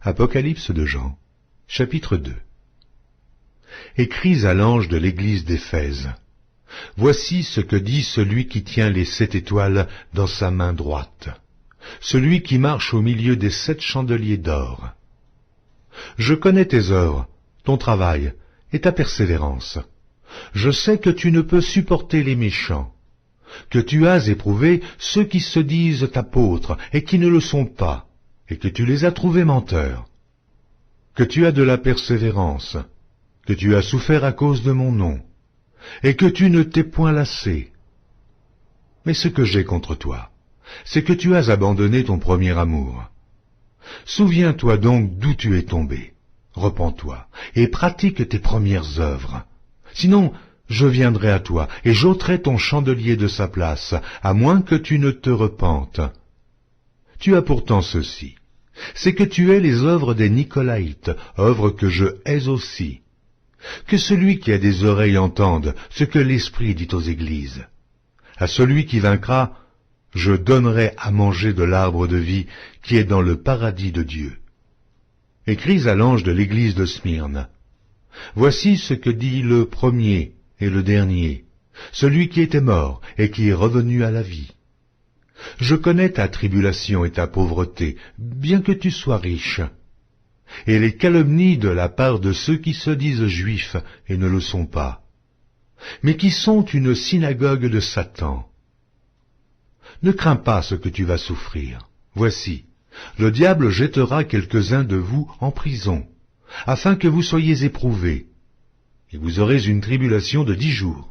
Apocalypse de Jean, chapitre 2. Écris à l'ange de l'église d'Éphèse. Voici ce que dit celui qui tient les 7 étoiles dans sa main droite, celui qui marche au milieu des 7 chandeliers d'or. Je connais tes œuvres, ton travail et ta persévérance. Je sais que tu ne peux supporter les méchants, que tu as éprouvé ceux qui se disent apôtres et qui ne le sont pas, et que tu les as trouvés menteurs, que tu as de la persévérance, que tu as souffert à cause de mon nom, et que tu ne t'es point lassé. Mais ce que j'ai contre toi, c'est que tu as abandonné ton premier amour. Souviens-toi donc d'où tu es tombé, repens-toi, et pratique tes premières œuvres. Sinon, je viendrai à toi, et j'ôterai ton chandelier de sa place, à moins que tu ne te repentes. Tu as pourtant ceci, c'est que tu hais les œuvres des Nicolaïtes, œuvres que je hais aussi. Que celui qui a des oreilles entende ce que l'Esprit dit aux églises. À celui qui vaincra, je donnerai à manger de l'arbre de vie qui est dans le paradis de Dieu. Écris à l'ange de l'église de Smyrne. Voici ce que dit le premier et le dernier, celui qui était mort et qui est revenu à la vie. Je connais ta tribulation et ta pauvreté, bien que tu sois riche, et les calomnies de la part de ceux qui se disent juifs et ne le sont pas, mais qui sont une synagogue de Satan. Ne crains pas ce que tu vas souffrir. Voici, le diable jettera quelques-uns de vous en prison, afin que vous soyez éprouvés, et vous aurez une tribulation de 10 jours.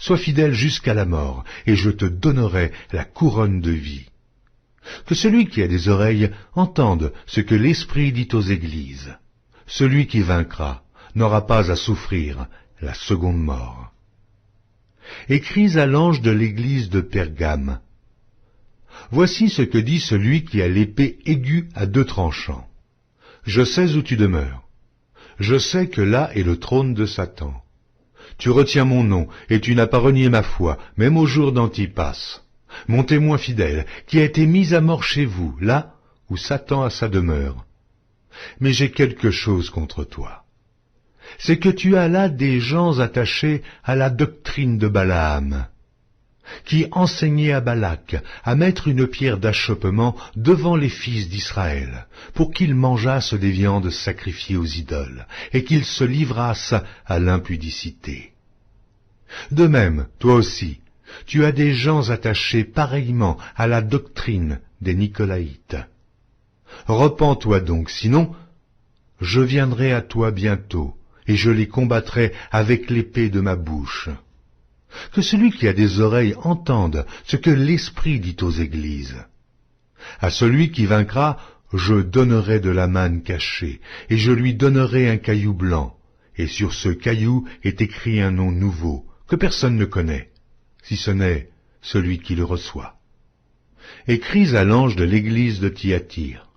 Sois fidèle jusqu'à la mort, et je te donnerai la couronne de vie. Que celui qui a des oreilles entende ce que l'Esprit dit aux églises. Celui qui vaincra n'aura pas à souffrir la seconde mort. Écris à l'ange de l'église de Pergame. Voici ce que dit celui qui a l'épée aiguë à 2 tranchants. Je sais où tu demeures. Je sais que là est le trône de Satan. Tu retiens mon nom, et tu n'as pas renié ma foi, même au jour d'Antipas, mon témoin fidèle, qui a été mis à mort chez vous, là où Satan a sa demeure. Mais j'ai quelque chose contre toi. C'est que tu as là des gens attachés à la doctrine de Balaam, qui enseignait à Balak à mettre une pierre d'achoppement devant les fils d'Israël, pour qu'ils mangeassent des viandes sacrifiées aux idoles, et qu'ils se livrassent à l'impudicité. De même, toi aussi, tu as des gens attachés pareillement à la doctrine des Nicolaïtes. Repens-toi donc, sinon, je viendrai à toi bientôt, et je les combattrai avec l'épée de ma bouche. Que celui qui a des oreilles entende ce que l'Esprit dit aux églises. À celui qui vaincra, je donnerai de la manne cachée, et je lui donnerai un caillou blanc, et sur ce caillou est écrit un nom nouveau, que personne ne connaît, si ce n'est celui qui le reçoit. Écris à l'ange de l'église de Thyatire.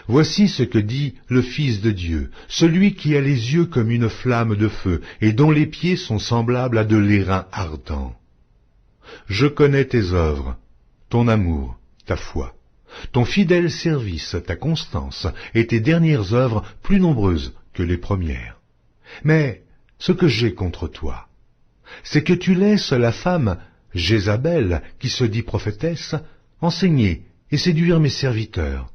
Voici ce que dit le Fils de Dieu, celui qui a les yeux comme une flamme de feu, et dont les pieds sont semblables à de l'airain ardent. Je connais tes œuvres, ton amour, ta foi, ton fidèle service, ta constance, et tes dernières œuvres plus nombreuses que les premières. Mais ce que j'ai contre toi, c'est que tu laisses la femme Jézabel, qui se dit prophétesse, enseigner et séduire mes serviteurs,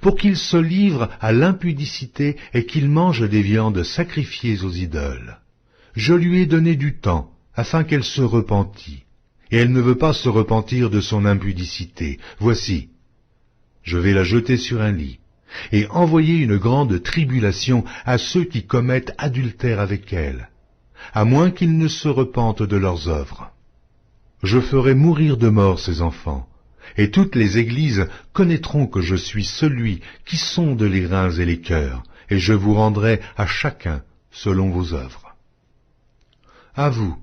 pour qu'ils se livrent à l'impudicité et qu'ils mangent des viandes sacrifiées aux idoles. Je lui ai donné du temps, afin qu'elle se repentît, et elle ne veut pas se repentir de son impudicité. Voici, je vais la jeter sur un lit, et envoyer une grande tribulation à ceux qui commettent adultère avec elle, à moins qu'ils ne se repentent de leurs œuvres. Je ferai mourir de mort ces enfants, et toutes les églises connaîtront que je suis celui qui sonde les reins et les cœurs, et je vous rendrai à chacun selon vos œuvres. À vous,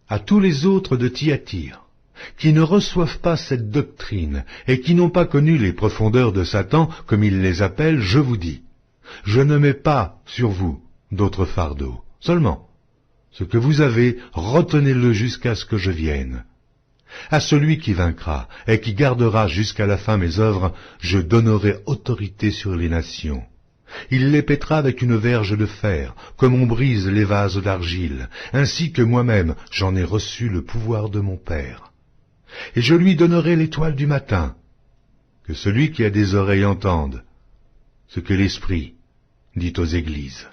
à tous les autres de Thyatire, qui ne reçoivent pas cette doctrine, et qui n'ont pas connu les profondeurs de Satan, comme il les appelle, je vous dis, je ne mets pas sur vous d'autres fardeaux, seulement, ce que vous avez, retenez-le jusqu'à ce que je vienne. À celui qui vaincra et qui gardera jusqu'à la fin mes œuvres, je donnerai autorité sur les nations. Il les pètera avec une verge de fer, comme on brise les vases d'argile, ainsi que moi-même j'en ai reçu le pouvoir de mon Père. Et je lui donnerai l'étoile du matin. Que celui qui a des oreilles entende ce que l'Esprit dit aux églises.